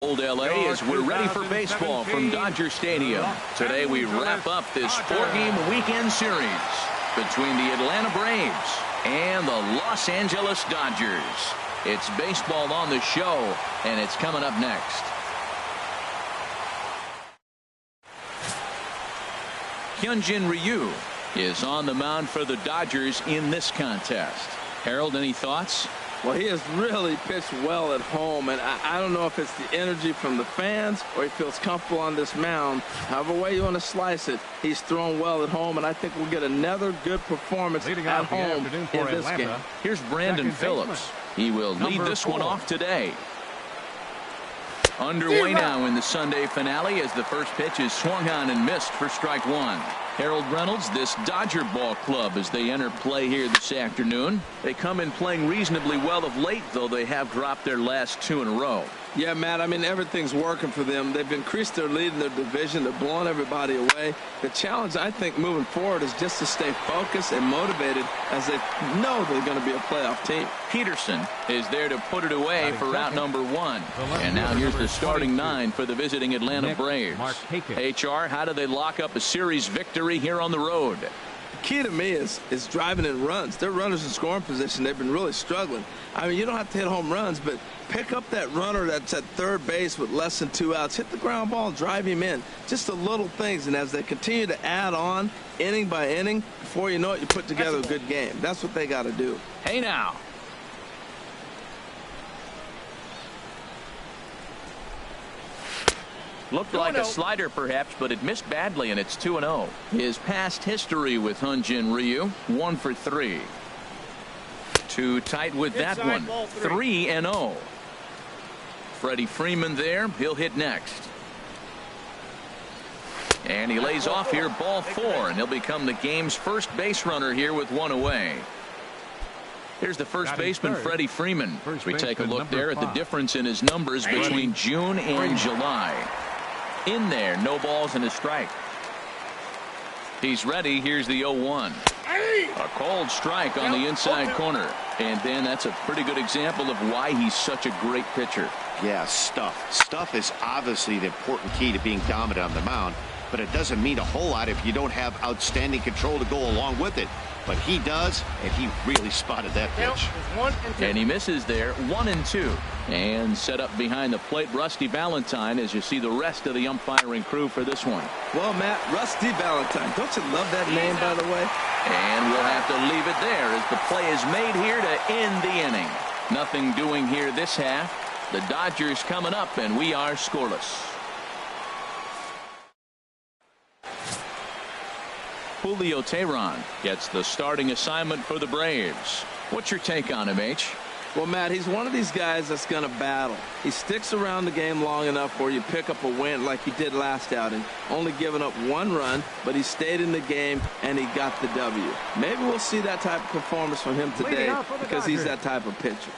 Old LA as we're ready for baseball from Dodger Stadium. Today we wrap up this 4-game weekend series between the Atlanta Braves and the Los Angeles Dodgers. It's baseball on the show, and it's coming up next. Hyunjin Ryu is on the mound for the Dodgers in this contest. Harold, any thoughts? Well, he has really pitched well at home, and I don't know if it's the energy from the fans or he feels comfortable on this mound. However way you want to slice it, he's thrown well at home, and I think we'll get another good performance at home in this game. Here's Brandon Phillips. He will lead this one off today. Underway now in the Sunday finale as the first pitch is swung on and missed for strike one. Harold Reynolds, this Dodger ball club as they enter play here this afternoon. They come in playing reasonably well of late, though they have dropped their last 2 in a row. Yeah, Matt, I mean, everything's working for them. They've increased their lead in their division. They're blowing everybody away. The challenge, I think, moving forward is just to stay focused and motivated as they know they're going to be a playoff team. Peterson is there to put it away for route number 1. And now here's the starting 9 for the visiting Atlanta Braves. HR, how do they lock up a series victory here on the road? The key to me is driving in runs. Their runners in scoring position, they've been really struggling. I mean, you don't have to hit home runs, but pick up that runner that's at third base with less than 2 outs. Hit the ground ball and drive him in. Just the little things. And as they continue to add on inning by inning, before you know it, you put together a good game. That's what they got to do. Hey now. Looked like a slider perhaps, but it missed badly, and it's 2-0. His past history with Hyunjin Ryu, 1 for 3. Too tight with that one. 3-0. Freddie Freeman there. He'll hit next. And he lays off here, ball 4, and he'll become the game's first base runner here with 1 away. Here's the first baseman, Freddie Freeman. As we take a look there at the difference in his numbers between June and July. In there, no balls and a strike. He's ready. Here's the 0-1. A cold strike on the inside corner. And then that's a pretty good example of why he's such a great pitcher. Yeah, stuff. Stuff is obviously the important key to being dominant on the mound, but it doesn't mean a whole lot if you don't have outstanding control to go along with it. But he does, and he really spotted that pitch. And he misses there, 1-2. And set up behind the plate, Rusty Valentine, as you see the rest of the umpiring crew for this one. Well, Matt, Rusty Valentine. Don't you love that name, by the way? And we'll have to leave it there as the play is made here to end the inning. Nothing doing here this half. The Dodgers coming up, and we are scoreless. Julio Teheran gets the starting assignment for the Braves. What's your take on him, H? Well, Matt, he's one of these guys that's going to battle. He sticks around the game long enough where you pick up a win like he did last outing. Only giving up 1 run, but he stayed in the game and he got the W. Maybe we'll see that type of performance from him today because he's that type of pitcher.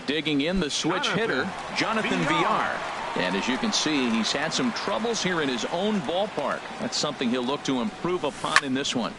Digging in the switch hitter, Jonathan Villar. And as you can see, he's had some troubles here in his own ballpark. That's something he'll look to improve upon in this one.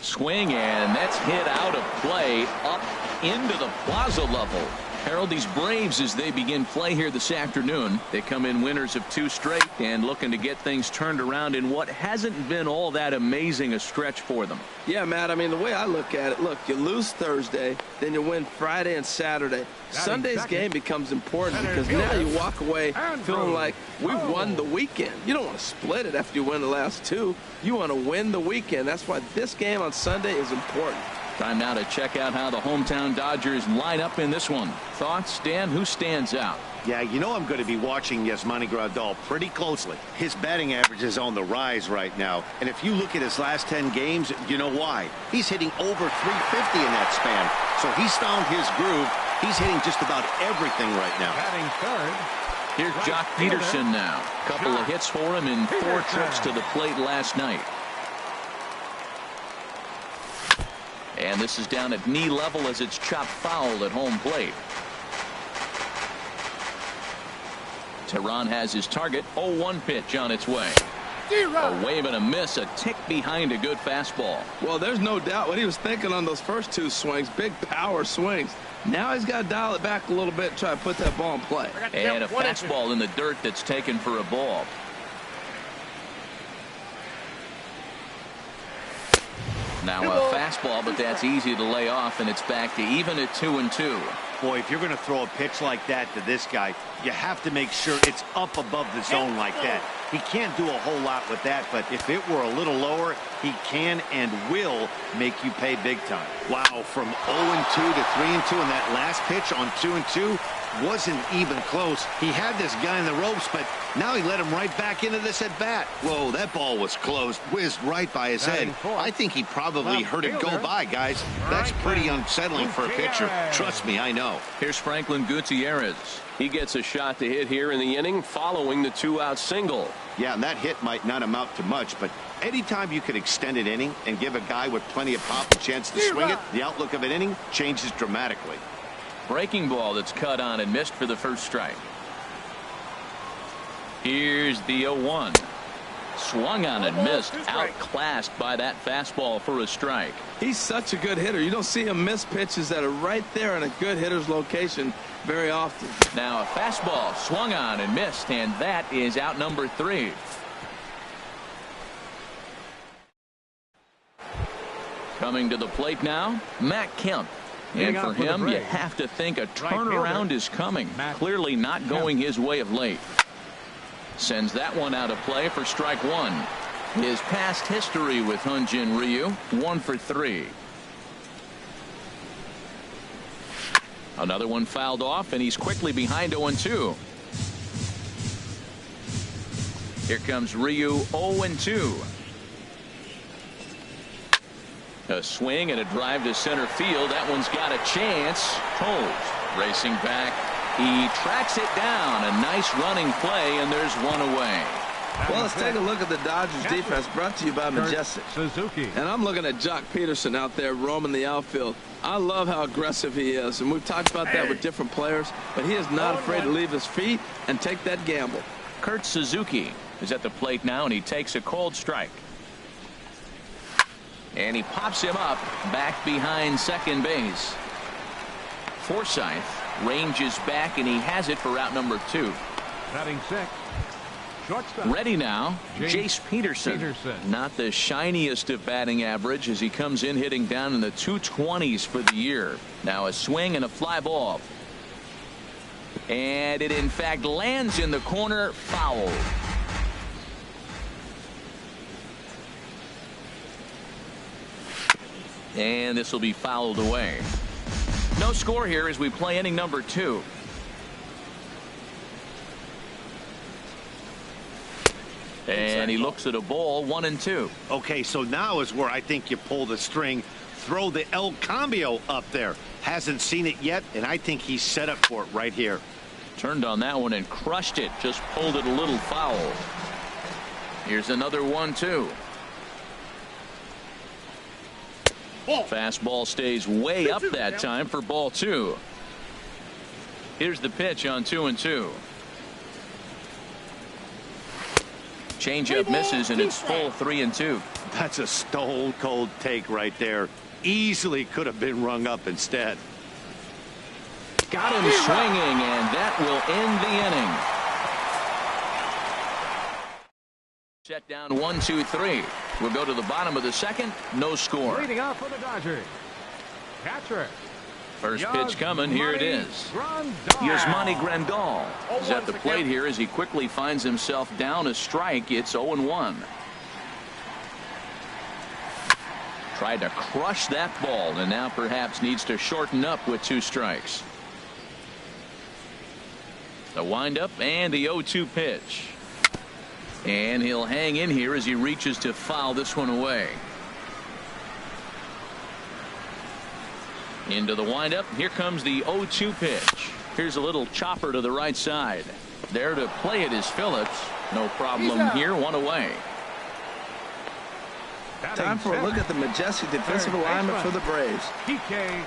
Swing, and that's hit out of play up into the plaza level. Harold, these Braves, as they begin play here this afternoon, they come in winners of 2 straight and looking to get things turned around in what hasn't been all that amazing a stretch for them. Yeah, Matt, I mean, the way I look at it, look, you lose Thursday, then you win Friday and Saturday. Sunday's game becomes important because now you walk away feeling like we won the weekend. You don't want to split it after you win the last 2. You want to win the weekend. That's why this game on Sunday is important. Time now to check out how the hometown Dodgers line up in this one. Thoughts, Dan? Who stands out? Yeah, you know I'm going to be watching Yasmani Grandal pretty closely. His batting average is on the rise right now. And if you look at his last 10 games, you know why. He's hitting over 350 in that span. So he's found his groove. He's hitting just about everything right now. Batting third. Here's Jock Peterson now. Couple of hits for him in 4 trips to the plate last night. And this is down at knee level as it's chopped foul at home plate. Teheran has his target. 0-1 pitch on its way. A wave and a miss, a tick behind a good fastball. Well, there's no doubt what he was thinking on those first 2 swings. Big power swings. Now he's got to dial it back a little bit and try to put that ball in play. And a fastball in the dirt that's taken for a ball. Now a fastball, but that's easy to lay off, and it's back to even at 2-2. Boy, if you're going to throw a pitch like that to this guy, you have to make sure it's up above the zone like that. He can't do a whole lot with that, but if it were a little lower, he can and will make you pay big time. Wow, from 0-2 to 3-2, and that last pitch on 2-2 wasn't even close. He had this guy in the ropes, but now he let him right back into this at bat. Whoa, that ball was close, whizzed right by his head. I think he probably heard it go by, guys. That's pretty unsettling for a pitcher. Trust me, I know. Here's Franklin Gutierrez. He gets a shot to hit here in the inning following the 2-out single. Yeah, and that hit might not amount to much, but anytime you can extend an inning and give a guy with plenty of pop a chance to swing it, the outlook of an inning changes dramatically. Breaking ball that's cut on and missed for the first strike. Here's the 0-1. Swung on and missed. Outclassed by that fastball for a strike. He's such a good hitter. You don't see him miss pitches that are right there in a good hitter's location very often. Now a fastball swung on and missed, and that is out number 3. Coming to the plate now, Matt Kemp. And for him, you have to think a turnaround is coming. Clearly not going his way of late. Sends that one out of play for strike 1. His past history with Hyun-Jin Ryu, 1 for 3. Another one fouled off, and he's quickly behind 0-2. Here comes Ryu, 0-2. A swing and a drive to center field. That one's got a chance. Toles racing back. He tracks it down. A nice running play, and there's one away. Well, let's take a look at the Dodgers defense, brought to you by Majestic. Suzuki. And I'm looking at Jock Peterson out there roaming the outfield. I love how aggressive he is, and we've talked about that with different players, but he is not afraid to leave his feet and take that gamble. Kurt Suzuki is at the plate now, and he takes a cold strike. And he pops him up back behind second base. Forsythe ranges back, and he has it for out number 2. Batting sixth. Shortstop. Ready now, Jace Peterson. Not the shiniest of batting average as he comes in hitting down in the 220s for the year. Now a swing and a fly ball. And it in fact lands in the corner, foul. And this will be fouled away. No score here as we play inning number 2. And he looks at a ball, 1-2. Okay, so now is where I think you pull the string. Throw the El Cambio up there. Hasn't seen it yet, and I think he's set up for it right here. Turned on that one and crushed it. Just pulled it a little foul. Here's another 1-2. Fastball stays way up that time for ball 2. Here's the pitch on 2-2. Changeup misses, and it's full 3-2. That's a stone cold take right there. Easily could have been rung up instead. Got him swinging, and that will end the inning. Set down 1-2-3. We'll go to the bottom of the second. No score. Leading off for the Dodgers. Catcher. First pitch coming. Here it is. Yasmani Grandal is at the plate here as he quickly finds himself down a strike. It's 0-1. Tried to crush that ball, and now perhaps needs to shorten up with 2 strikes. The windup and the 0-2 pitch. And he'll hang in here as he reaches to foul this one away. Into the windup. Here comes the 0-2 pitch. Here's a little chopper to the right side. There to play it is Phillips. No problem here. One away. Time for a look at the Majestic defensive alignment for the Braves.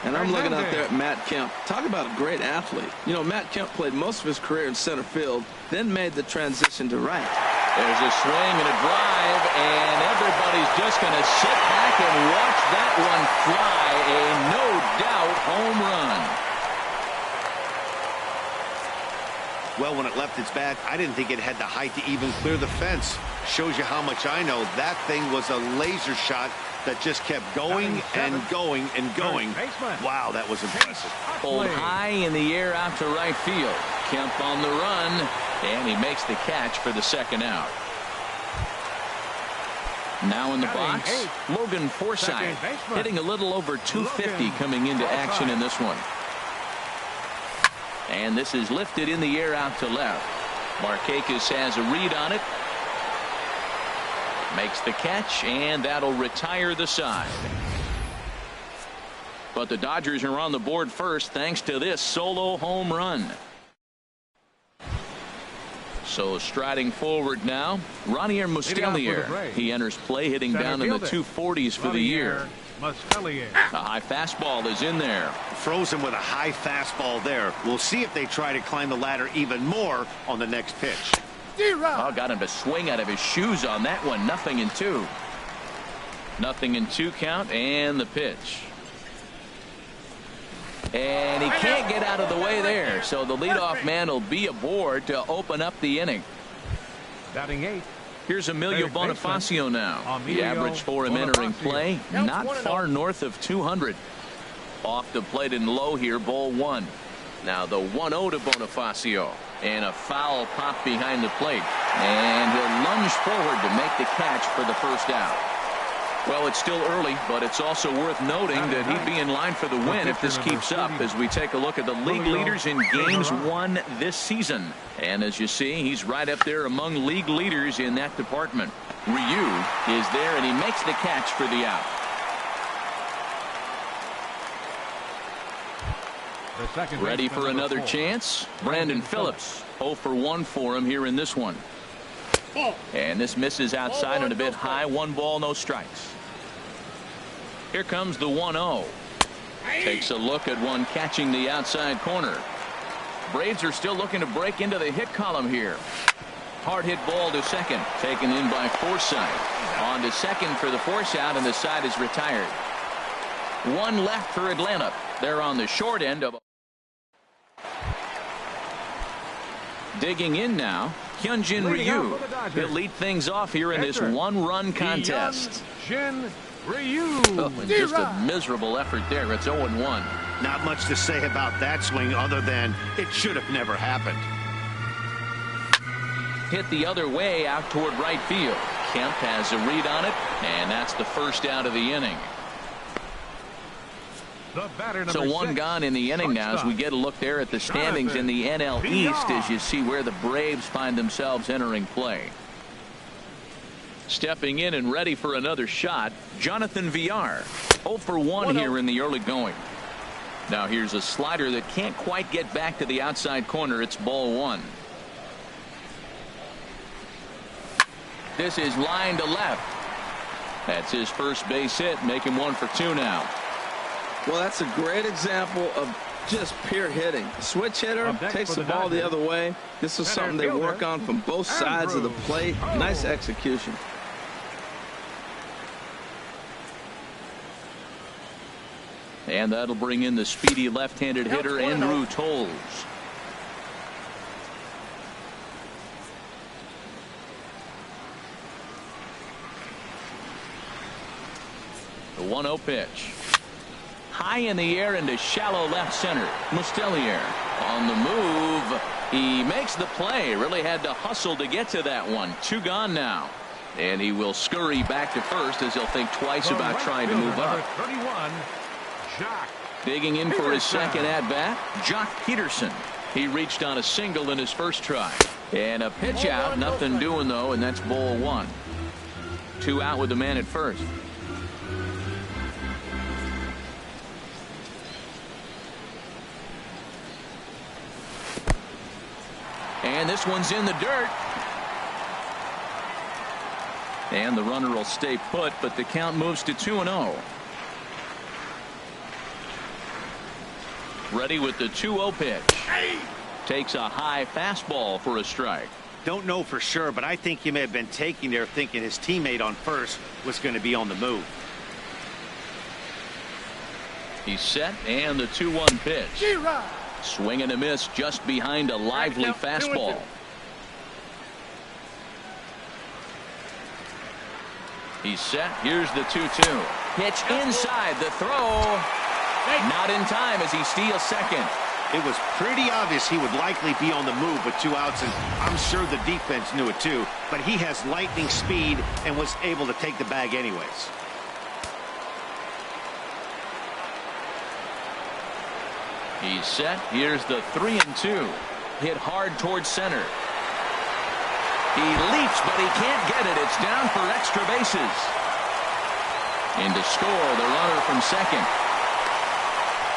And I'm looking out there at Matt Kemp. Talk about a great athlete. You know, Matt Kemp played most of his career in center field, then made the transition to right. There's a swing and a drive, and everybody's just going to sit back and watch that one fly. A no-doubt home run. Well, when it left its bat, I didn't think it had the height to even clear the fence. Shows you how much I know. That thing was a laser shot that just kept going and going and going. Wow, that was impressive. Pulled high in the air out to right field. Kemp on the run, and he makes the catch for the second out. Now in the box, Logan Forsythe, hitting a little over 250 coming into action in this one. And this is lifted in the air out to left. Markakis has a read on it. Makes the catch, and that'll retire the side. But the Dodgers are on the board first thanks to this solo home run. So striding forward now, Ronier Mustelnier. He enters play hitting down in the 240s for the year. A high fastball is in there. Frozen with a high fastball there. We'll see if they try to climb the ladder even more on the next pitch. Oh, got him to swing out of his shoes on that one. 0-2. 0-2 count, and the pitch. And he can't get out of the way there, so the leadoff man will be aboard to open up the inning. Batting 8. Here's Emilio Bonifacio now. The average for him entering play, not far north of 200. Off the plate and low here, ball 1. Now the 1-0 to Bonifacio. And a foul pop behind the plate. And he'll lunge forward to make the catch for the first out. Well, it's still early, but it's also worth noting that he'd be in line for the win if this keeps up as we take a look at the league leaders in games won this season. And as you see, he's right up there among league leaders in that department. Ryu is there, and he makes the catch for the out. Ready for another chance? Brandon Phillips. 0 for 1 for him here in this one. And this misses outside and a bit high. 1 ball, no strikes. Here comes the 1-0. Takes a look at one catching the outside corner. Braves are still looking to break into the hit column here. Hard hit ball to second. Taken in by Forsythe. On to second for the force out, and the side is retired. 1 left for Atlanta. They're on the short end of. Digging in now, Hyunjin Ryu. He'll lead things off here in this 1-run contest. Oh, just a miserable effort there. It's 0-1. Not much to say about that swing other than it should have never happened. Hit the other way out toward right field. Kemp has a read on it, and that's the first out of the inning. So 1 gone in the inning now as we get a look there at the standings in the NL East as you see where the Braves find themselves entering play. Stepping in and ready for another shot, Jonathan Villar. 0 for 1 here in the early going. Now here's a slider that can't quite get back to the outside corner. It's ball 1. This is line to left. That's his first base hit, making 1 for 2 now. Well, that's a great example of just pure hitting. Switch hitter takes the ball the other way. This is something they work on from both sides of the plate. Nice execution. And that'll bring in the speedy left-handed hitter Andrew Toles. The 1-0 pitch. High in the air into shallow left center. Mustelnier on the move. He makes the play. Really had to hustle to get to that one. 2 gone now. And he will scurry back to first as he'll think twice about trying to move up. Digging in for his second at bat, Jock Peterson. He reached on a single in his first try. And a pitch out. Nothing doing though, and that's ball 1. 2 out with the man at first. And this one's in the dirt. And the runner will stay put, but the count moves to 2-0. Ready with the 2-0 pitch. Takes a high fastball for a strike. Don't know for sure, but I think he may have been taking there thinking his teammate on first was going to be on the move. He's set, and the 2-1 pitch. Swing and a miss just behind a lively fastball. He's set. Here's the 2-2. Pitch inside. The throw. Not in time as he steals second. It was pretty obvious he would likely be on the move with 2 outs, and I'm sure the defense knew it too. But he has lightning speed and was able to take the bag anyways. He's set. Here's the 3-2. Hit hard towards center. He leaps, but he can't get it. It's down for extra bases. In to score, the runner from second.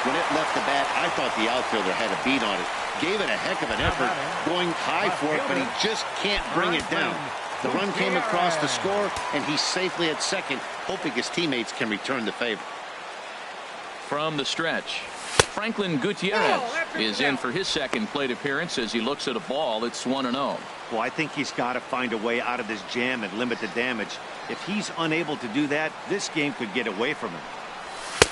When it left the bat, I thought the outfielder had a beat on it. Gave it a heck of an effort, going high for it, but he just can't bring it down. The run came across to score, and he's safely at second, hoping his teammates can return the favor. From the stretch, Franklin Gutierrez is in for his second plate appearance as he looks at a ball. It's 1-0. Well, I think he's got to find a way out of this jam and limit the damage. If he's unable to do that, this game could get away from him.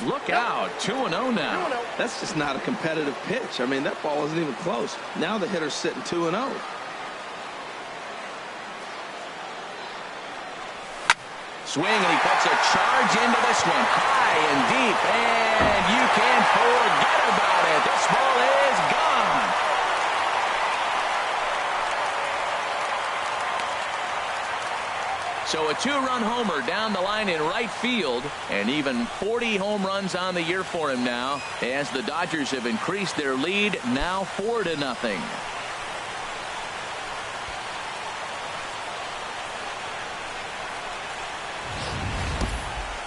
Look out, 2-0 now. That's just not a competitive pitch. I mean, that ball isn't even close. Now the hitter's sitting 2-0. Swing, and he puts a charge into this one, high and deep, and you can forget about it. This ball is gone. So a 2-run homer down the line in right field, and even 40 home runs on the year for him now, as the Dodgers have increased their lead, now 4-0.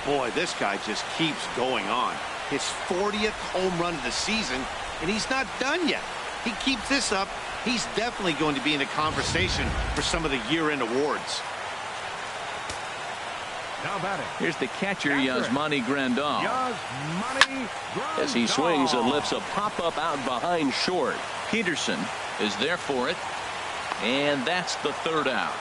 Boy, this guy just keeps going on. His 40th home run of the season, and he's not done yet. He keeps this up, he's definitely going to be in the conversation for some of the year-end awards. Now batting. Here's the catcher, Yasmani Grandal. As he swings and lifts a pop-up out behind short. Peterson is there for it, and that's the 3rd out.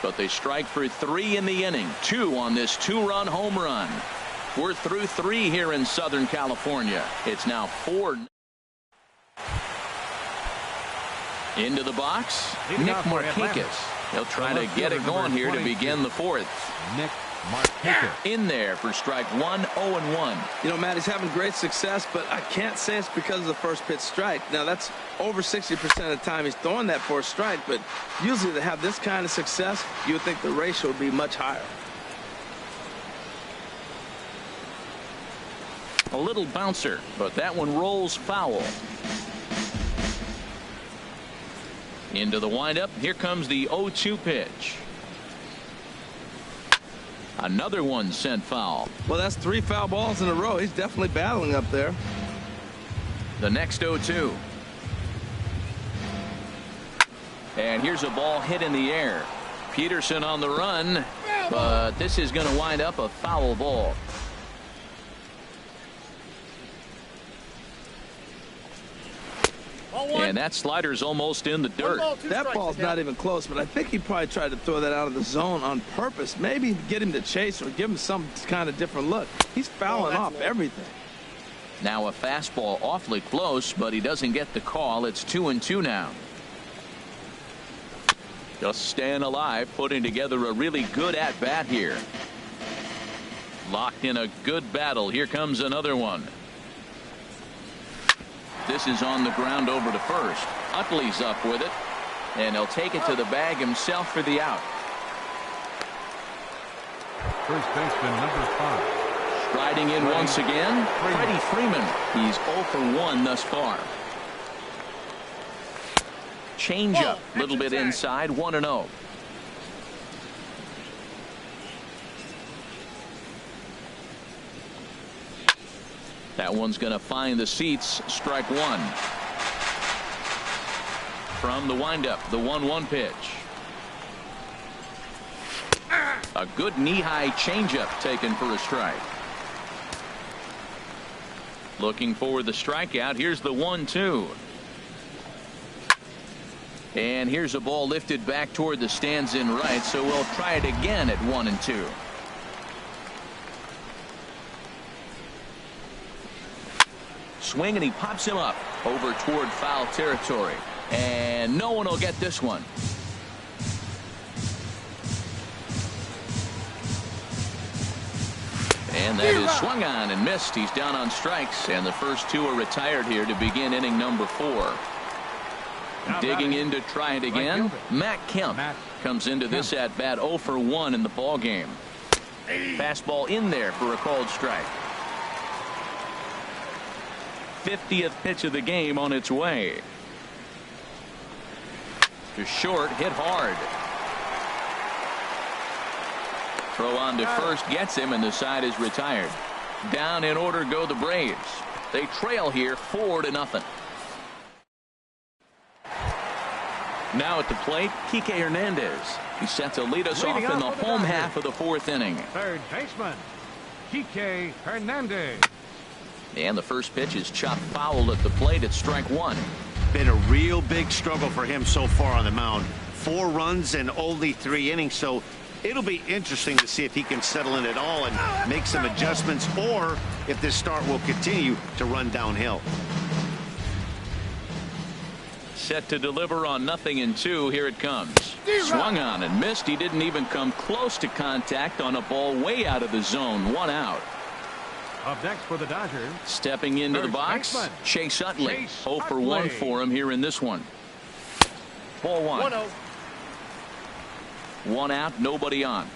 But they strike for 3 in the inning. 2 on this 2-run home run. We're through 3 here in Southern California. It's now 4. Into the box, Nick Markakis. He'll try to get it going here to begin the 4th. Nick Markakis. In there for strike 1, 0-1. You know, Matt, he's having great success, but I can't say it's because of the first pitch strike. Now, that's over 60% of the time he's throwing that for a strike, but usually to have this kind of success, you would think the ratio would be much higher. A little bouncer, but that one rolls foul. Into the windup. Here comes the 0-2 pitch. Another one sent foul. Well, that's 3 foul balls in a row. He's definitely battling up there. The next 0-2. And here's a ball hit in the air. Peterson on the run, but this is going to wind up a foul ball. And that slider's almost in the dirt. That ball's not even close, but I think he probably tried to throw that out of the zone on purpose. Maybe get him to chase or give him some kind of different look. He's fouling off everything. Now a fastball awfully close, but he doesn't get the call. It's 2-2 now. Just staying alive, putting together a really good at-bat here. Locked in a good battle. Here comes another one. This is on the ground over to first. Utley's up with it, and he'll take it to the bag himself for the out. First baseman number 5. Striding in once again, Freddie Freeman. He's 0 for 1 thus far. Changeup, a little bit inside, 1-0. That one's going to find the seats. Strike 1. From the windup, the 1-1 pitch. A good knee-high changeup taken for a strike. Looking for the strikeout. Here's the 1-2. And here's a ball lifted back toward the stands in right, so we'll try it again at 1-2. Swing, and he pops him up over toward foul territory. And no one will get this one. And that is swung on and missed. He's down on strikes, and the first two are retired here to begin inning number 4. Digging in to try it again, Matt Kemp comes into this at bat 0 for 1 in the ball game. Fastball in there for a called strike. 50th pitch of the game on its way. To short, hit hard. Throw on to first gets him, and the side is retired. Down in order go the Braves. They trail here 4-0. Now at the plate, Kike Hernandez. He's set to lead us off in the home half of the 4th inning. Third baseman, Kike Hernandez. And the first pitch is chopped foul at the plate at strike 1. Been a real big struggle for him so far on the mound. 4 runs and only 3 innings, so it'll be interesting to see if he can settle in at all and make some adjustments, or if this start will continue to run downhill. Set to deliver on 0-2. Here it comes. Swung on and missed. He didn't even come close to contact on a ball way out of the zone. 1 out. Up next for the Dodgers. Stepping into the box, Chase Utley. 0 for 1 for him here in this one. Ball 1. 1-0. 1 out, nobody on.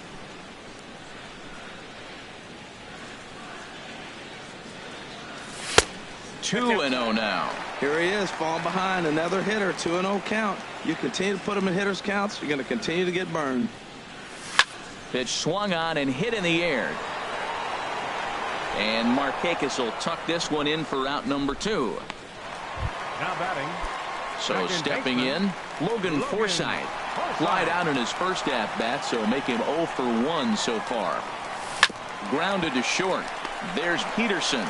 Two and 0 now. Here he is, falling behind, another hitter, 2-0 count. You continue to put him in hitters counts, you're going to continue to get burned. Pitch swung on and hit in the air. And Markakis will tuck this one in for out number 2. Now batting. So stepping in, Logan Forsythe. Flied out in his first at-bat, so make him 0 for 1 so far. Grounded to short. There's Peterson.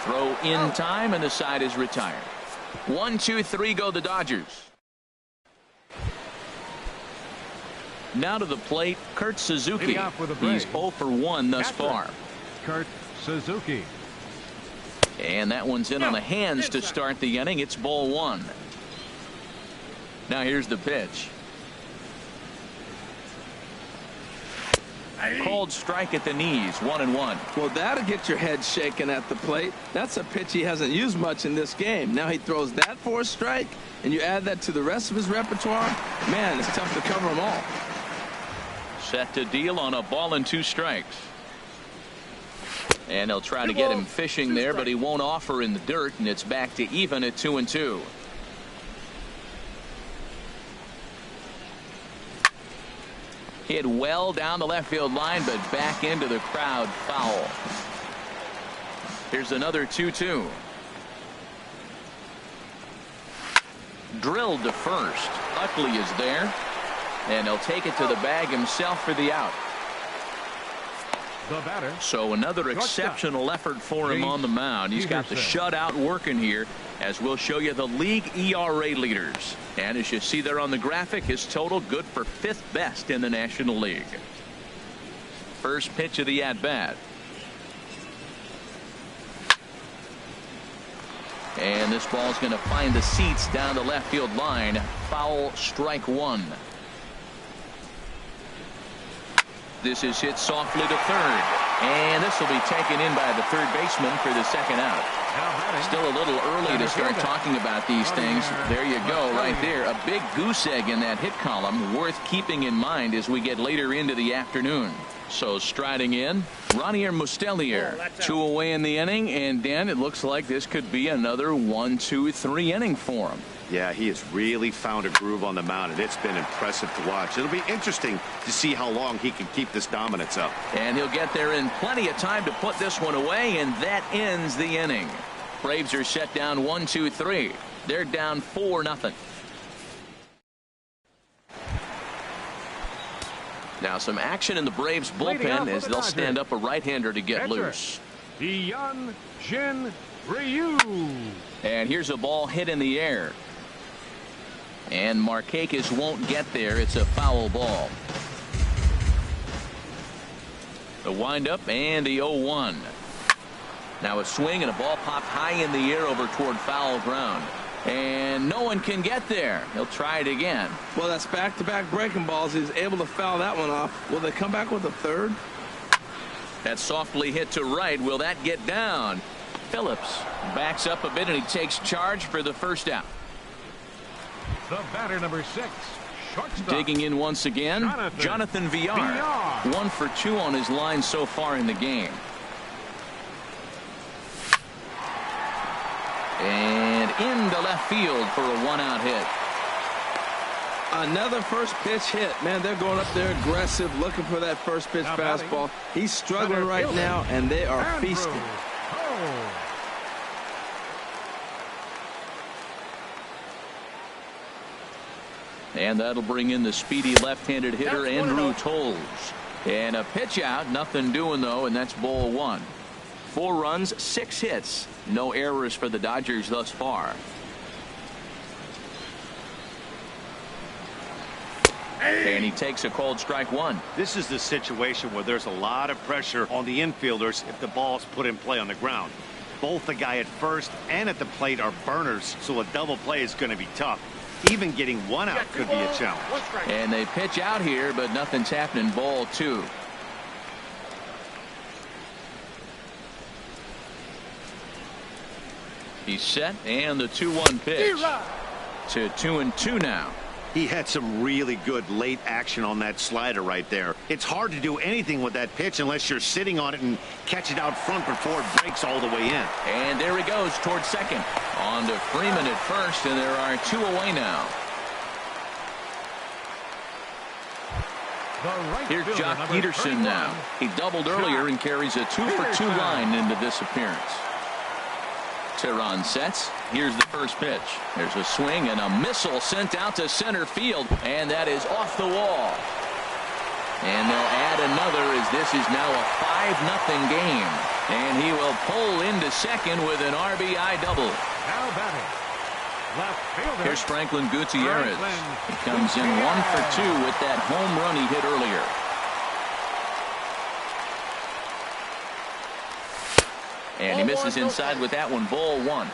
Throw in time, and the side is retired. 1, 2, 3 go the Dodgers. Now to the plate, Kurt Suzuki. He's 0 for 1 thus far. Kurt Suzuki. And that one's in on the hands to start the inning. It's ball 1. Now here's the pitch. Called strike at the knees. 1-1. Well, that'll get your head shaken at the plate. That's a pitch he hasn't used much in this game. Now he throws that for a strike, and you add that to the rest of his repertoire. Man, it's tough to cover them all. Set to deal on a ball and 2 strikes. And they'll try to get him fishing there, but he won't offer in the dirt, and it's back to even at 2-2. Hit well down the left field line, but back into the crowd, foul. Here's another 2-2. Drilled to first. Utley is there, and he'll take it to the bag himself for the out. The batter. So another exceptional effort for him on the mound. He's got the shutout working here, as we'll show you the league ERA leaders. And as you see there on the graphic, his total good for 5th best in the National League. First pitch of the at-bat. And this ball's going to find the seats down the left field line. Foul, strike 1. This is hit softly to third, and this will be taken in by the third baseman for the second out. Still a little early to start talking about these things. There you go, right there. A big goose egg in that hit column, worth keeping in mind as we get later into the afternoon. So striding in, Ronier Mustelier. 2 away in the inning, and Dan, it looks like this could be another 1, 2, 3 inning for him. Yeah, he has really found a groove on the mound, and it's been impressive to watch. It'll be interesting to see how long he can keep this dominance up. And he'll get there in plenty of time to put this one away, and that ends the inning. Braves are set down 1, 2, 3. They're down 4-0. Now some action in the Braves bullpen as they'll stand up a right-hander to get loose. Hyun Jin Ryu. And here's a ball hit in the air. And Markakis won't get there. It's a foul ball. The windup and the 0-1. Now a swing and a ball popped high in the air over toward foul ground. And no one can get there. He'll try it again. Well, that's back-to-back breaking balls. He's able to foul that one off. Will they come back with a third? That's softly hit to right. Will that get down? Phillips backs up a bit and he takes charge for the first out. The batter, number 6, shortstop. Digging in once again, Jonathan Villar. 1 for 2 on his line so far in the game. And into left field for a 1-out hit. Another first pitch hit. Man, they're going up there aggressive, looking for that first pitch fastball. He's struggling right now, and they are feasting. And that'll bring in the speedy left-handed hitter Andrew Toles. And a pitch out, nothing doing though, and that's ball 1. 4 runs, 6 hits. No errors for the Dodgers thus far. And he takes a called strike 1. This is the situation where there's a lot of pressure on the infielders if the ball's put in play on the ground. Both the guy at first and at the plate are burners, so a double play is going to be tough. Even getting 1 out could be a challenge. And they pitch out here, but nothing's happening. Ball 2. He's set, and the 2-1 pitch. To 2-2 now. He had some really good late action on that slider right there. It's hard to do anything with that pitch unless you're sitting on it and catch it out front before it breaks all the way in. And there he goes towards second. On to Freeman at first, and there are 2 away now. Here's Jock Peterson now. He doubled earlier and carries a 2 for 2 line into this appearance. Teheran sets. Here's the first pitch. There's a swing and a missile sent out to center field, and that is off the wall. And they'll add another as this is now a 5-0 game. And he will pull into second with an RBI double. Now batting, left fielder. Here's Franklin Gutierrez. He comes in 1 for 2 with that home run he hit earlier. And he misses inside with that one. Ball 1.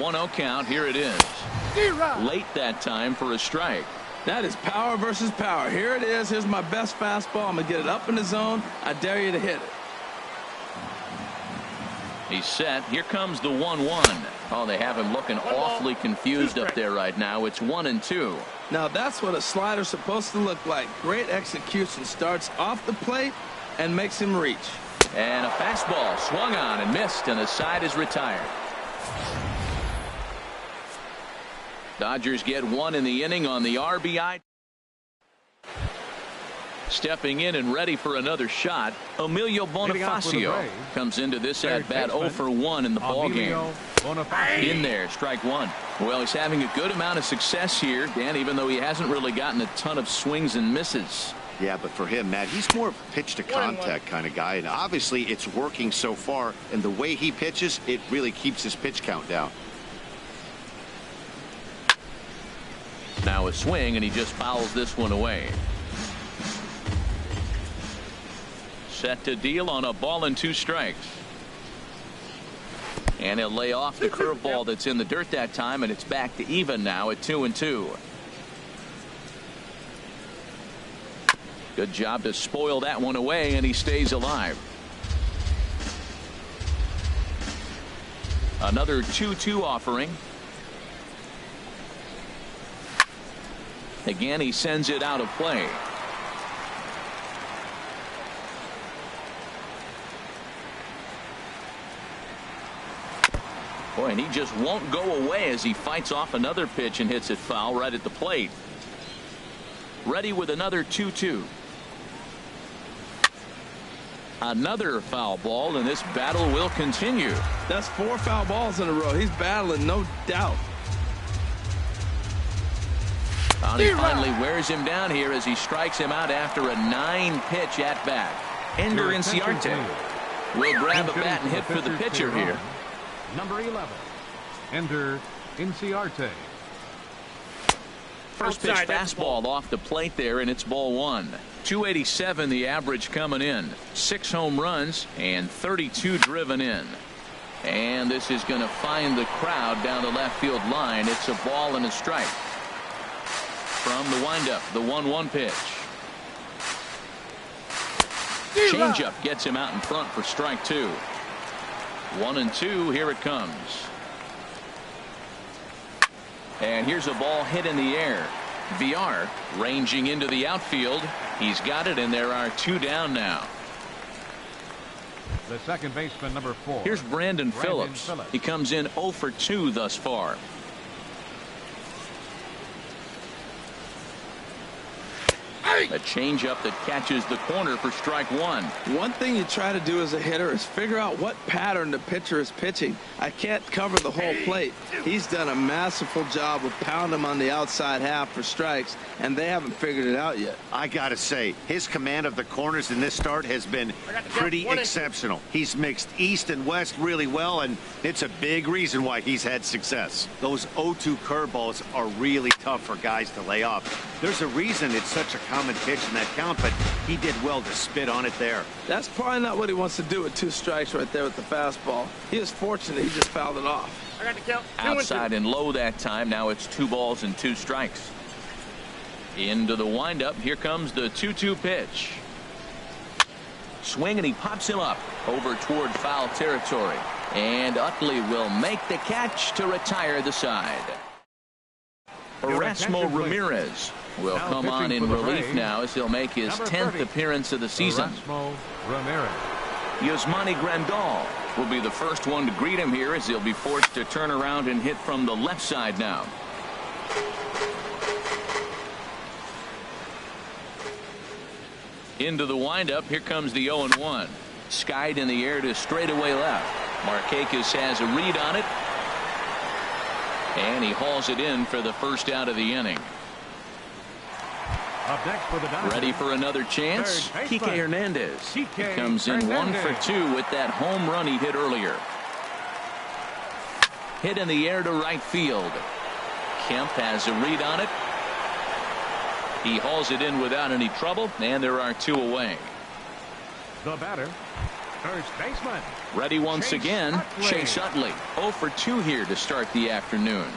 One-0 count. Here it is. Late that time for a strike. That is power versus power. Here it is. Here's my best fastball. I'm going to get it up in the zone. I dare you to hit it. He's set. Here comes the 1-1. Oh, they have him looking awfully confused up there right now. It's 1-2. Now that's what a slider's supposed to look like. Great execution. Starts off the plate and makes him reach. And a fastball swung on and missed, and the side is retired. Dodgers get 1 in the inning on the RBI. Stepping in and ready for another shot, Emilio Bonifacio comes into this at bat 0 for 1 in the ball game. In there, strike 1. Well, he's having a good amount of success here, Dan, even though he hasn't really gotten a ton of swings and misses. Yeah, but for him, Matt, he's more of a pitch to contact kind of guy, and obviously it's working so far, and the way he pitches, it really keeps his pitch count down. Now a swing, and he just fouls this one away. Set to deal on a ball and 2 strikes. And he'll lay off the curveball that's in the dirt that time, and it's back to even now at 2-2. Good job to spoil that one away, and he stays alive. Another 2-2 offering. Again, he sends it out of play. Boy, and he just won't go away as he fights off another pitch and hits it foul right at the plate. Ready with another 2-2. Another foul ball, and this battle will continue. That's 4 foul balls in a row. He's battling, no doubt. And he finally wears him down here as he strikes him out after a 9-pitch at bat. Ender Inciarte will grab a bat and hit for the pitcher here. Number 11, Ender Inciarte. First pitch fastball off the plate there, and it's ball one. 287 the average coming in. 6 home runs and 32 driven in. And this is going to find the crowd down the left field line. It's a ball and a strike. From the windup, the 1-1 pitch. Changeup gets him out in front for strike 2. 1-2. Here it comes. And here's a ball hit in the air. Villar ranging into the outfield. He's got it, and there are 2 down now. The second baseman, number 4. Here's Brandon Phillips. He comes in 0 for 2 thus far. A changeup that catches the corner for strike 1. One thing you try to do as a hitter is figure out what pattern the pitcher is pitching. I can't cover the whole plate. He's done a masterful job of pounding him on the outside half for strikes, and they haven't figured it out yet. I got to say, his command of the corners in this start has been pretty exceptional. He's mixed east and west really well, and it's a big reason why he's had success. Those 0-2 curveballs are really tough for guys to lay off. There's a reason it's such a common pitch in that count, but he did well to spit on it there. That's probably not what he wants to do with 2 strikes right there with the fastball. He is fortunate he just fouled it off. I got to count. Outside and low that time. Now it's 2 balls and 2 strikes. Into the windup. Here comes the 2-2 pitch. Swing, and he pops him up over toward foul territory. And Utley will make the catch to retire the side. Erasmo Ramirez will come on in relief now as he'll make his 10th appearance of the season. Yasmani Grandal will be the first one to greet him here as he'll be forced to turn around and hit from the left side now. Into the windup. Here comes the 0-1. Skied in the air to straightaway left. Markakis has a read on it. And he hauls it in for the first out of the inning. Up next for the Dodgers. Ready for another chance? Kike Hernandez. He comes in 1 for 2 with that home run he hit earlier. Hit in the air to right field. Kemp has a read on it. He hauls it in without any trouble, and there are 2 away. The batter, first baseman. Ready once Chase again, Utley. Chase Utley. 0 for 2 here to start the afternoon.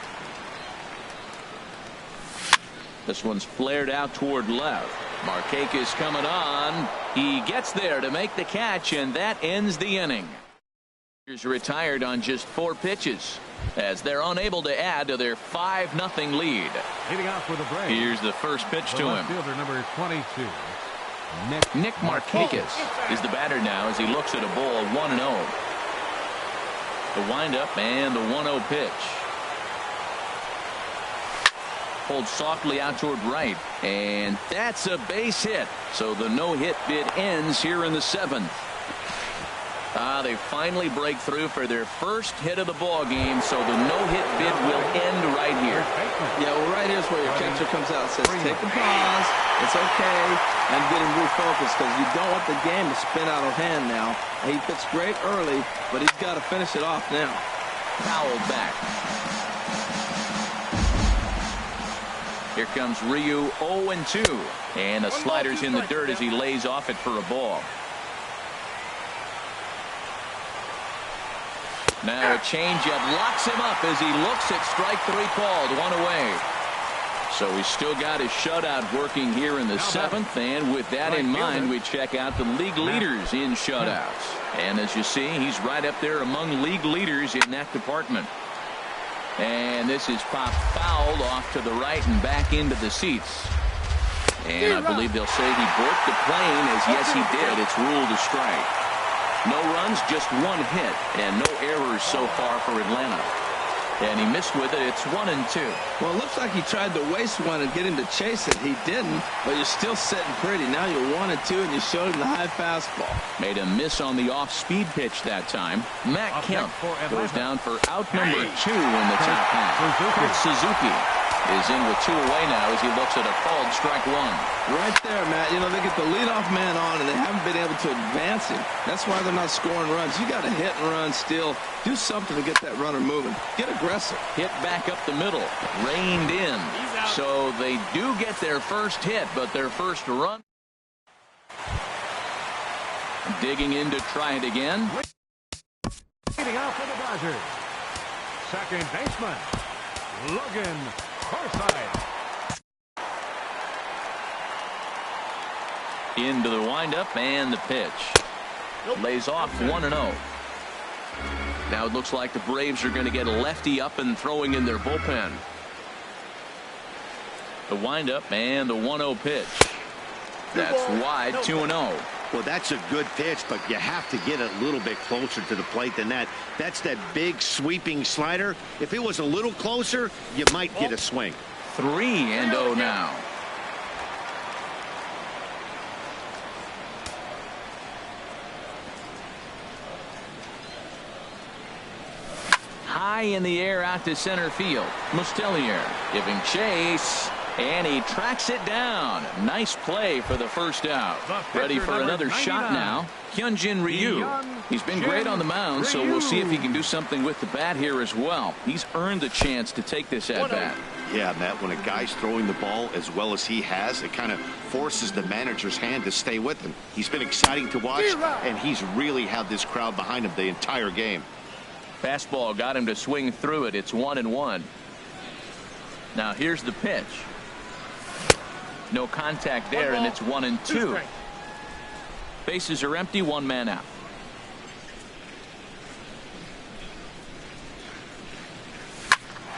This one's flared out toward left. Markakis coming on. He gets there to make the catch, and that ends the inning. He's retired on just 4 pitches as they're unable to add to their 5-0 lead. Leading off with a break. Here's the first pitch to him. Fielder number 22. Nick Markakis is the batter now as he looks at a ball 1-0. The windup and the 1-0 pitch. Pulled softly out toward right, and that's a base hit. So the no-hit bid ends here in the 7th. They finally break through for their first hit of the ball game, so the no-hit bid will end right here. Yeah, well, right here's where your catcher comes out and says, take a pause, it's okay, and get him refocused, because you don't want the game to spin out of hand now. He pitched great early, but he's got to finish it off now. Fouled back. Here comes Ryu 0-2, and the slider's in the dirt as he lays off it for a ball. Now a changeup locks him up as he looks at strike 3 called. 1 away. So he's still got his shutout working here in the 7th, and with that in mind, we check out the league leaders in shutouts. And as you see, he's right up there among league leaders in that department. And this is popped fouled off to the right and back into the seats. And I believe they'll say he broke the plane, as yes he did. It's ruled a strike. No runs, just 1 hit, and no errors so far for Atlanta. And he missed with it. It's 1-2. Well, it looks like he tried to waste one and get him to chase it. He didn't, but you're still sitting pretty. Now you're 1-2, and you showed him the high fastball. Made a miss on the off-speed pitch that time. Matt Kemp goes down for out number 2 in the top half. Suzuki is in with 2 away now as he looks at a called strike 1. Right there, Matt. You know, they get the leadoff man on, and they haven't been able to advance him. That's why they're not scoring runs. You got to hit and run still. Do something to get that runner moving. Get aggressive. Hit back up the middle. Reined in. So they do get their first hit, but their first run. Digging in to try it again. Leading off for the Dodgers. Second baseman, Logan Forsythe. Into the windup and the pitch. Lays off 1-0. Now it looks like the Braves are going to get a lefty up and throwing in their bullpen. The windup and the 1-0 pitch. That's wide, 2-0. Well, that's a good pitch, but you have to get a little bit closer to the plate than that. That's that big sweeping slider. If it was a little closer, you might get a swing. 3-0 now. High in the air out to center field. Mustellier giving chase, and he tracks it down. Nice play for the first out. Ready for another shot now. Hyunjin Ryu. He's been great on the mound, so we'll see if he can do something with the bat here as well. He's earned the chance to take this at bat. Yeah, Matt, when a guy's throwing the ball as well as he has, it kind of forces the manager's hand to stay with him. He's been exciting to watch, and he's really had this crowd behind him the entire game. Fastball got him to swing through it. It's 1-1. Now here's the pitch. No contact there, and it's 1-2. Bases are empty, one man out.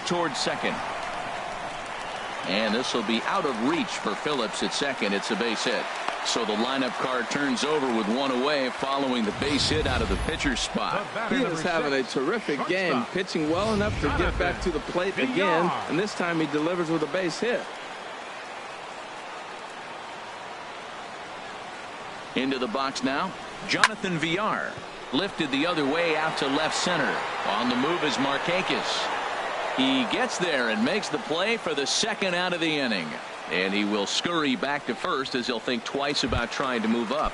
Towards second. And this will be out of reach for Phillips at second. It's a base hit. So the lineup card turns over with one away following the base hit out of the pitcher's spot. He is having a terrific game, pitching well enough to get back to the plate again, and this time he delivers with a base hit. Into the box now, Jonathan Villar. Lifted the other way out to left center. On the move is Markakis. He gets there and makes the play for the second out of the inning. And he will scurry back to first as he'll think twice about trying to move up.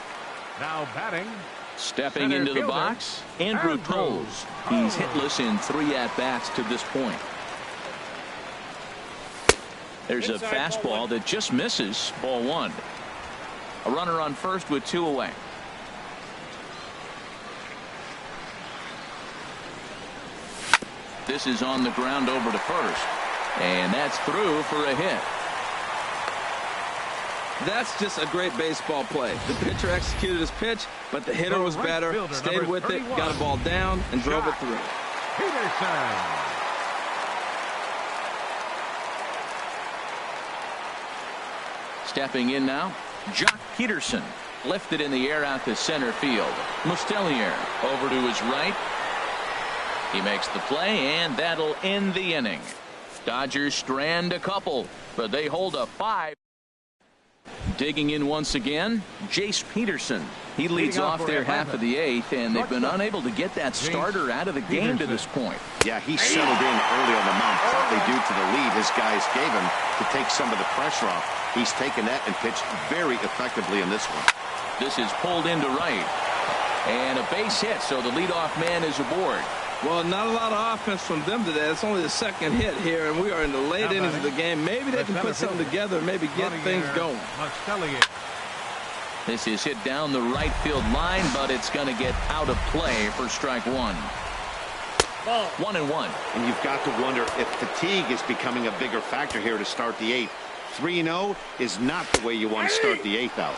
Now batting. Stepping into the box, Andrew Toles. He's hitless in 3 at-bats to this point. There's a fastball that just misses, ball 1. A runner on first with 2 away. This is on the ground over to first. And that's through for a hit. That's just a great baseball play. The pitcher executed his pitch, but the hitter was better, stayed with it, got a ball down, and drove it through. Peterson. Stepping in now, Jock Peterson. Lifted in the air out to center field. Mustellier over to his right. He makes the play, and that'll end the inning. Dodgers strand a couple, but they hold a 5. Digging in once again, Jace Peterson. He leads off their half of the 8th, and they've been unable to get that starter out of the game to this point. Yeah, he settled in early on the mound, partly due to the lead his guys gave him to take some of the pressure off. He's taken that and pitched very effectively in this one. This is pulled into right. And a base hit, so the leadoff man is aboard. Well, not a lot of offense from them today. It's only the second hit here, and we are in the late innings of the game. Maybe they can put something together and maybe get things going. This is hit down the right field line, but it's going to get out of play for strike 1. 1-1. And you've got to wonder if fatigue is becoming a bigger factor here to start the 8th. 3-0 is not the way you want to start the 8th out.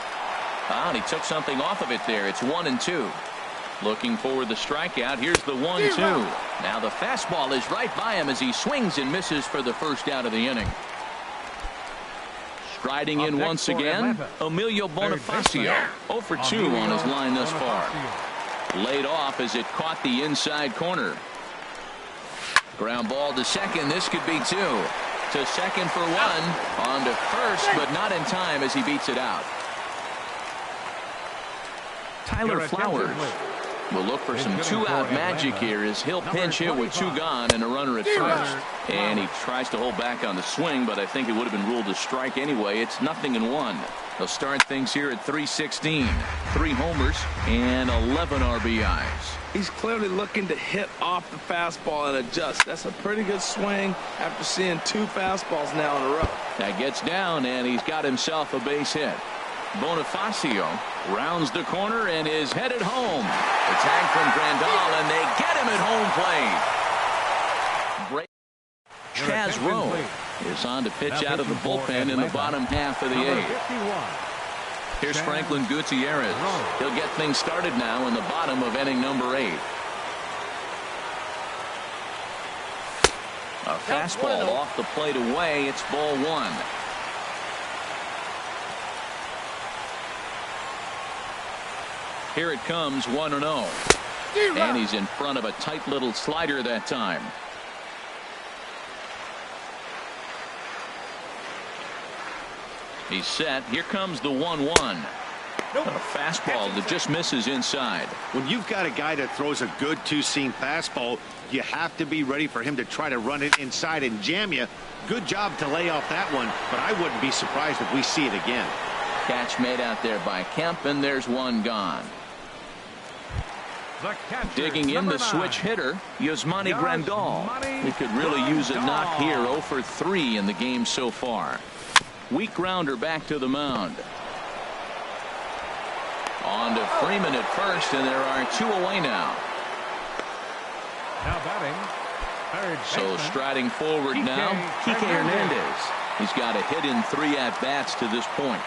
And he took something off of it there. It's 1-2. Looking for the strikeout. Here's the 1-2. Now the fastball is right by him as he swings and misses for the first out of the inning. Striding in once again, Emilio Bonifacio. 0 for 2 on his line thus far. Laid off as it caught the inside corner. Ground ball to second. This could be 2. To second for 1. On to first, but not in time as he beats it out. Tyler Flowers will look for some 2-out magic here as he'll pinch hit with 2 gone and a runner at first. And he tries to hold back on the swing, but I think it would have been ruled a strike anyway. It's 0-1. They'll start things here at 316. 3 homers and 11 RBIs. He's clearly looking to hit off the fastball and adjust. That's a pretty good swing after seeing 2 fastballs now in a row. That gets down, and he's got himself a base hit. Bonifacio rounds the corner and is headed home. The tag from Grandal, and they get him at home plate. Chaz Rowe is on to pitch out of the bullpen in the bottom half of the 8th. Here's Franklin Gutierrez. He'll get things started now in the bottom of inning number 8. A fastball off the plate away. It's ball 1. Here it comes, 1-0. And he's in front of a tight little slider that time. He's set. Here comes the 1-1. A fastball that just misses inside. When you've got a guy that throws a good 2-seam fastball, you have to be ready for him to try to run it inside and jam you. Good job to lay off that one, but I wouldn't be surprised if we see it again. Catch made out there by Kemp, and there's one gone. Digging in the switch hitter, Yasmani Grandal. He could really use a knock here. 0 for 3 in the game so far. Weak grounder back to the mound. On to Freeman at first, and there are 2 away now. Now batting, third So striding forward now, Kike Hernandez. He's got a hit in 3 at-bats to this point.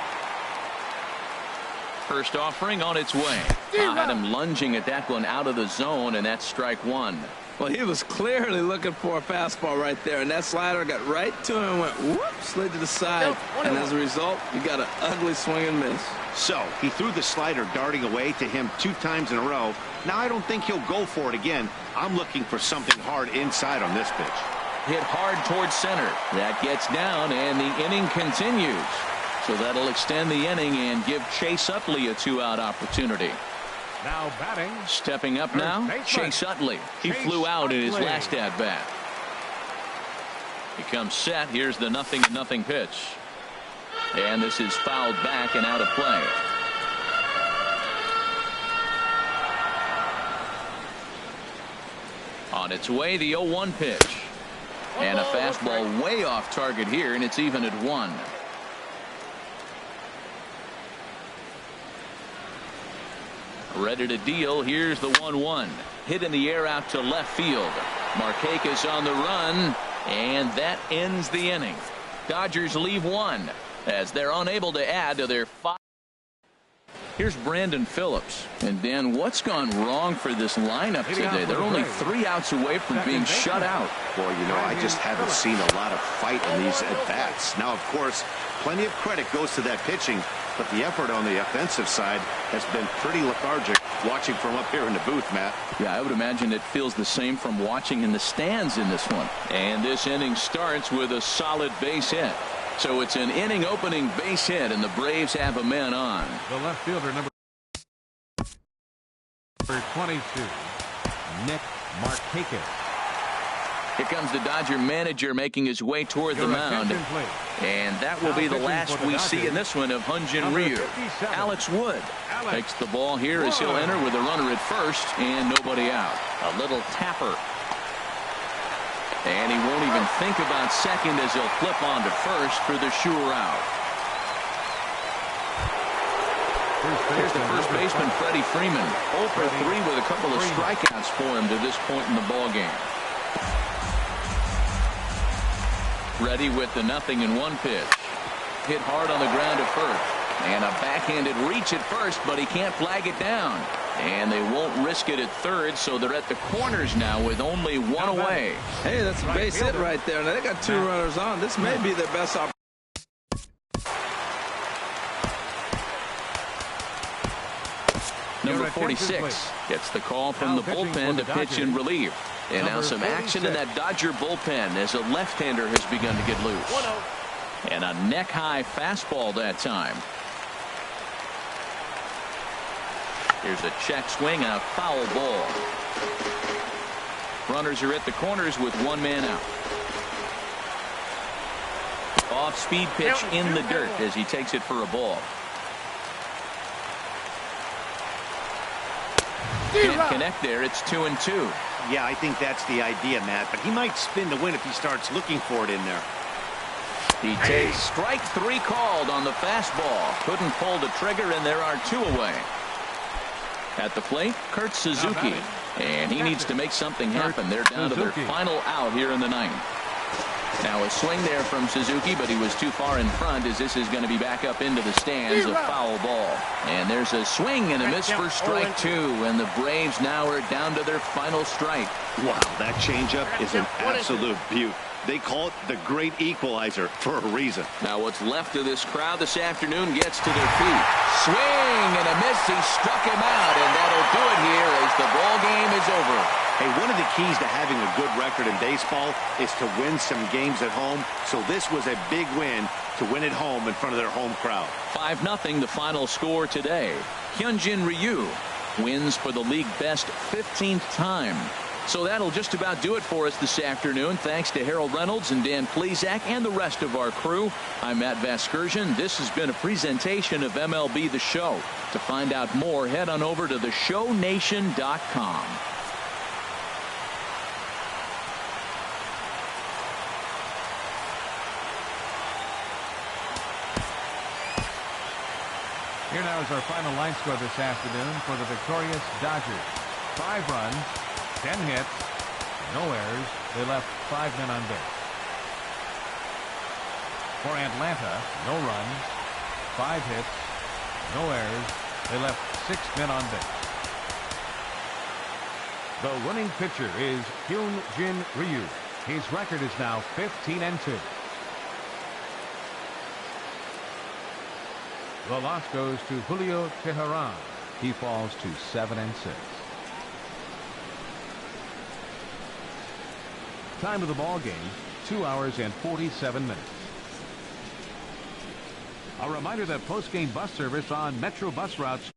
First offering on its way. Had him lunging at that one out of the zone, and that's strike 1. Well, he was clearly looking for a fastball right there, and that slider got right to him and went whoop, slid to the side, and as a result, you got an ugly swing and miss. So he threw the slider darting away to him 2 times in a row. Now I don't think he'll go for it again. I'm looking for something hard inside on this pitch. Hit hard towards center. That gets down, and the inning continues. So that'll extend the inning and give Chase Utley a 2-out opportunity. Now batting. Stepping up now, Chase Utley. He flew out in his last at-bat. He comes set. Here's the 0-0 pitch. And this is fouled back and out of play. On its way, the 0-1 pitch. And a fastball way off target here, and it's even at 1. Ready to deal. Here's the 1-1. Hit in the air out to left field. Markakis on the run, and that ends the inning. Dodgers leave 1 as they're unable to add to their 5. Here's Brandon Phillips. And Dan, what's gone wrong for this lineup today? They're only 3 outs away from being shut out. Well, you know, I just haven't seen a lot of fight in these at-bats. Now, of course, plenty of credit goes to that pitching, but the effort on the offensive side has been pretty lethargic watching from up here in the booth, Matt. Yeah, I would imagine it feels the same from watching in the stands in this one. And this inning starts with a solid base hit. So it's an inning opening base hit, and the Braves have a man on. The left fielder, number 22, Nick Markakis. Here comes the Dodger manager making his way toward the mound. And that will be the last we see in this one of Hyun-Jin Ryu. Alex Wood takes the ball here as he'll enter with a runner at first and nobody out. A little tapper. And he won't even think about second as he'll flip on to first for the sure out. Here's the first baseman, Freddie Freeman. 0 for 3 with a couple of strikeouts for him to this point in the ballgame. Ready with the 0-1 pitch. Hit hard on the ground at first. And a backhanded reach at first, but he can't flag it down. And they won't risk it at third, so they're at the corners now with only 1 away. Hey, that's a base hit right there. Now they got 2 runners on. This may be their best opportunity. Number 46 gets the call from the bullpen to pitch in relief. And now some action in that Dodger bullpen as a left-hander has begun to get loose. And a neck-high fastball that time. Here's a check swing and a foul ball. Runners are at the corners with 1 man out. Off-speed pitch in the dirt as he takes it for a ball. Can't connect there. It's 2-2. Yeah, I think that's the idea, Matt, but he might spin to win if he starts looking for it in there. He takes strike 3 called on the fastball. Couldn't pull the trigger, and there are 2 away. At the plate, Kurt Suzuki. And he needs to make something happen. They're down to their final out here in the 9th. Now a swing there from Suzuki, but he was too far in front as this is going to be back up into the stands. A foul ball. And there's a swing and a miss for strike 2. And the Braves now are down to their final strike. Wow, that changeup is an absolute beaut. They call it the great equalizer for a reason. Now what's left of this crowd this afternoon gets to their feet. Swing and a miss. He struck him out, and that'll do it here as the ball game is over. Hey, one of the keys to having a good record in baseball is to win some games at home. So this was a big win to win at home in front of their home crowd. 5-0 the final score today. Hyunjin Ryu wins for the league best 15th time. So that'll just about do it for us this afternoon. Thanks to Harold Reynolds and Dan Plesac and the rest of our crew. I'm Matt Vasgersian. This has been a presentation of MLB The Show. To find out more, head on over to theshownation.com. Here now is our final line score this afternoon for the victorious Dodgers. 5 runs, 10 hits, no errors. They left 5 men on base. For Atlanta, no runs, 5 hits, no errors. They left 6 men on base. The winning pitcher is Hyunjin Ryu. His record is now 15-2. The loss goes to Julio Teheran. He falls to 7-6. Time of the ball game, 2 hours and 47 minutes. A reminder that post-game bus service on Metro bus routes